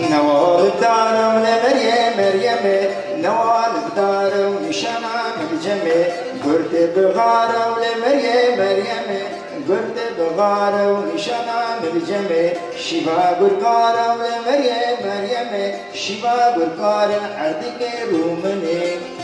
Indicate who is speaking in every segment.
Speaker 1: نوال بدارم لمريم مريم نوال بدارم نشانا مرجمي قرد بغارم لمريم مريم قرد بغارم نشانا مرجمي شبا قرقارم لمريم مريم شبا قرقارم عردك رومني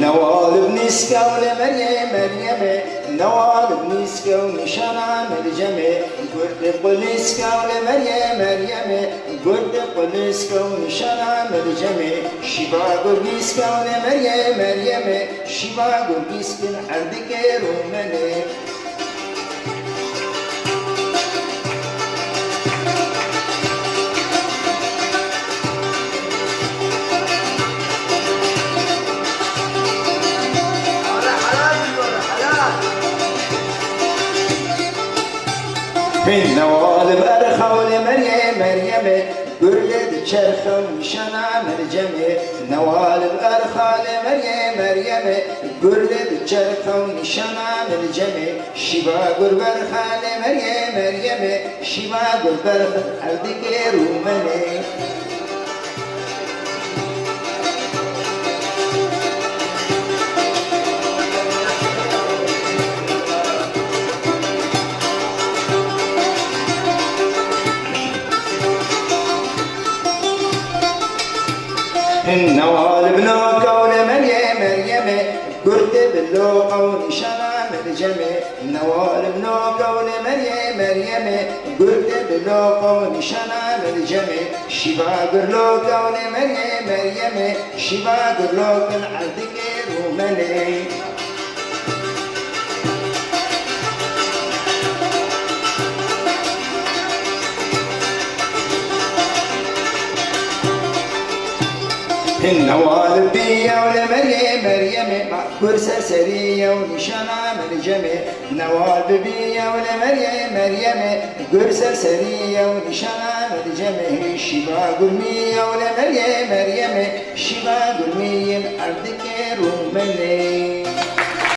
Speaker 1: نوال بنسكا ولمريم مريم نوال بنسكا ونشانا مرجمي قرد بنسكا ولمريم مريم قرد بنسكا ونشانا مرجمي شبا قرنسكا ولمريم مريم شبا قرنسكا عردك رومني من نوال بأرخى ولمريم مريم قرد تشرخة ومشانا مرجمي نوال بأرخى لمريم مريم قرد تشرخة ومشانا مرجمي شبا قربرخى لمريم مريم شبا قربرخى عردك رومني النوال بلوكا ولمريم مريم قرد باللوقا ونشانا مرجمي النوال بلوكا ولمريم مريم قرد باللوقا ونشانا مرجمي شبا قرلوكا ولمريم مريم شبا قرلوكا عردك رومني النوال بيا ولمريم مريم قرصة سرية ونشانا مرجمي نوال بيا ولمريم مريم قرصة سرية ونشانا مرجمي شبا قرمية ولمريم مريم شبا قرمية عردك رومني